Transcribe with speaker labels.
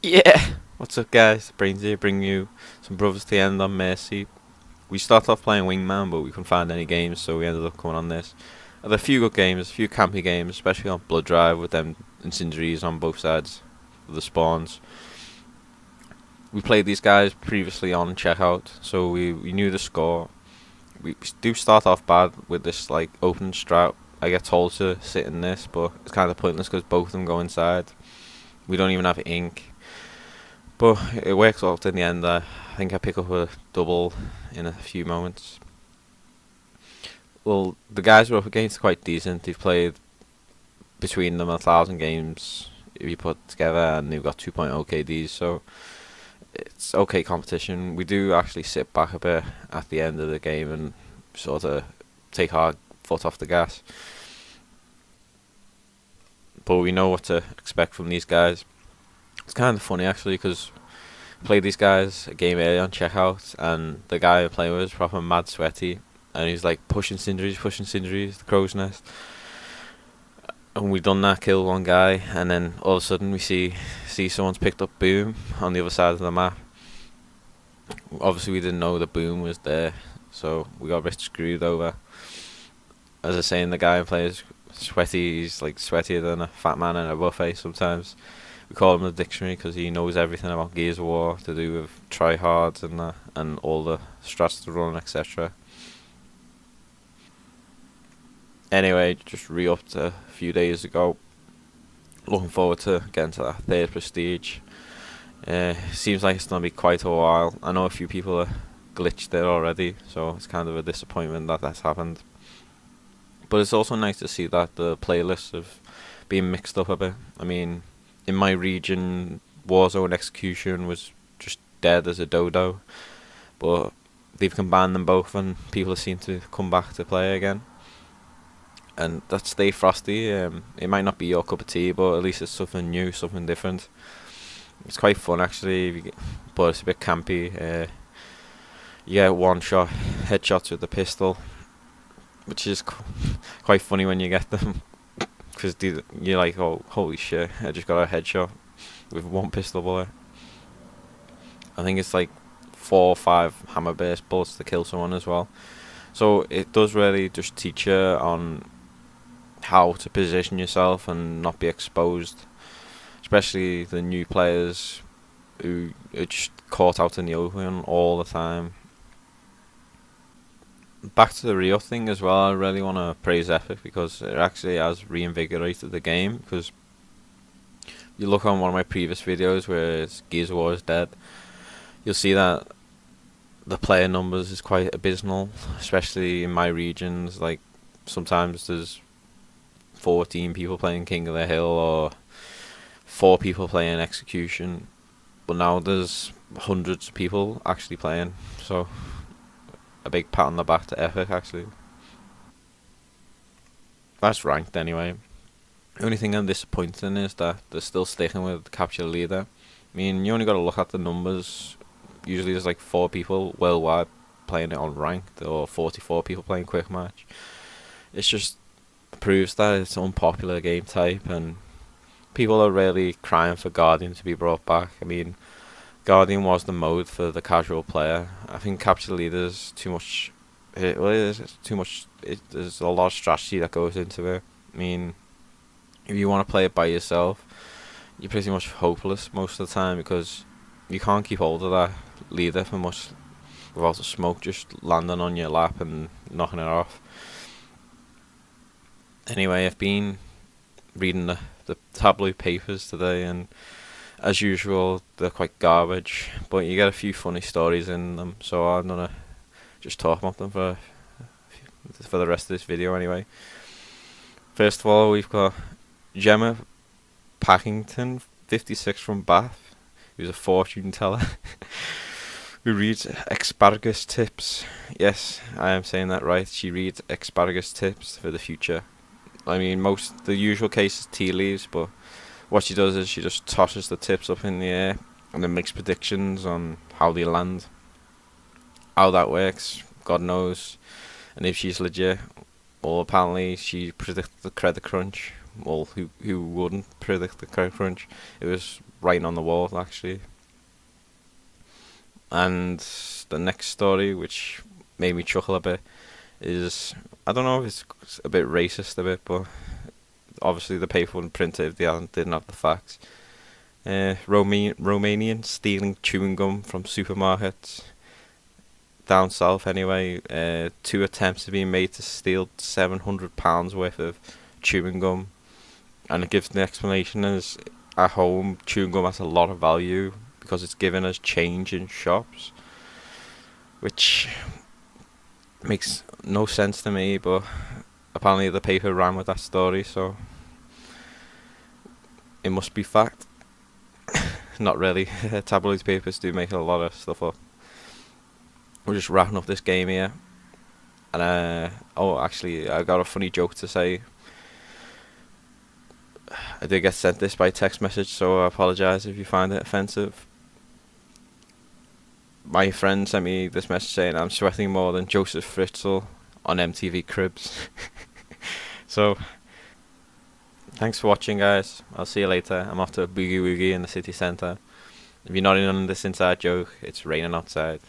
Speaker 1: Yeah! What's up, guys? Brains here, bringing you some Brothers to the End on Mercy. We started off playing Wingman, but we couldn't find any games, so we ended up coming on this. There are a few good games, a few campy games, especially on Blood Drive with them incendiaries on both sides of the spawns. We played these guys previously on Checkout, so we knew the score. We do start off bad with this like open strat. I get told to sit in this, but it's kind of pointless because both of them go inside. We don't even have ink. But it works out in the end. I think I pick up a double in a few moments. Well, the guys we're up against are quite decent. They've played between them 1,000 games if you put together, and they've got 2.0 KDs, so it's okay competition. We do actually sit back a bit at the end of the game and sort of take our foot off the gas. But we know what to expect from these guys. It's kind of funny actually because I played these guys a game early on Checkout, and the guy I play with was proper mad sweaty, and he's like pushing Cinderies, the crow's nest. And we done that, killed one guy, and then all of a sudden we see someone's picked up Boom on the other side of the map. Obviously we didn't know the Boom was there, so we got a bit screwed over. As I was saying, the guy I play is sweaty. He's like sweatier than a fat man in a buffet sometimes. We call him the dictionary because he knows everything about Gears of War to do with tryhards and all the strats to run, etc. Anyway, just re-upped a few days ago. Looking forward to getting to that third prestige. Seems like it's going to be quite a while. I know a few people are glitched there already, so it's kind of a disappointment that that's happened. But it's also nice to see that the playlists have been mixed up a bit. I mean, in my region, Warzone Execution was just dead as a dodo, but they've combined them both and people seem to come back to play again. And that's Stay Frosty. It might not be your cup of tea, but at least it's something new, something different. It's quite fun actually, but it's a bit campy. You get one shot, headshots with the pistol, which is quite funny when you get them. Because you're like, oh, holy shit, I just got a headshot with one pistol bullet. I think it's like 4 or 5 hammer-based bullets to kill someone as well. So it does really just teach you on how to position yourself and not be exposed. Especially the new players who are just caught out in the open all the time. Back to the Rio thing as well, I really want to praise Epic because it actually has reinvigorated the game. Because you look on one of my previous videos where Gears of War is dead, you'll see that the player numbers is quite abysmal, especially in my regions. Like sometimes there's 14 people playing King of the Hill or 4 people playing Execution, but now there's hundreds of people actually playing, so a big pat on the back to Epic actually. That's ranked anyway. The only thing I'm disappointed in is that they're still sticking with Capture the Leader. I mean, you only got to look at the numbers. Usually there's like 4 people worldwide playing it on ranked, or 44 people playing quick match. It just proves that it's an unpopular game type, and people are really crying for Guardian to be brought back. I mean, Guardian was the mode for the casual player. I think Capture the Leader is too much. It's too much. There's a lot of strategy that goes into it. I mean, if you want to play it by yourself, you're pretty much hopeless most of the time because you can't keep hold of that leader for much without the smoke just landing on your lap and knocking it off. Anyway, I've been reading the tabloid papers today, and as usual, they're quite garbage, but you get a few funny stories in them, so I'm gonna just talk about them for the rest of this video anyway. First of all, we've got Gemma Packington, 56 from Bath, who's a fortune teller, who reads asparagus tips. Yes, I am saying that right. She reads asparagus tips for the future. I mean, the usual case is tea leaves, but what she does is she just tosses the tips up in the air and then makes predictions on how they land. How that works, God knows. And if she's legit, well, apparently she predicted the credit crunch, well, who wouldn't predict the crunch? It was writing on the wall, actually. And the next story, which made me chuckle a bit, is, I don't know if it's a bit racist a bit, but obviously the paper wouldn't print it if they didn't have the facts. Romanian stealing chewing gum from supermarkets down south anyway. 2 attempts have been made to steal £700 worth of chewing gum, and it gives the explanation as, at home chewing gum has a lot of value because it's given as change in shops, which makes no sense to me, but apparently the paper ran with that story, so it must be fact. Not really. Tabloid papers do make a lot of stuff up. We're just wrapping up this game here, and actually, I got a funny joke to say. I did get sent this by text message, so I apologise if you find it offensive. My friend sent me this message saying I'm sweating more than Joseph Fritzl on MTV Cribs. So, thanks for watching, guys. I'll see you later. I'm off to a boogie woogie in the city centre. If you're not in on this inside joke, it's raining outside.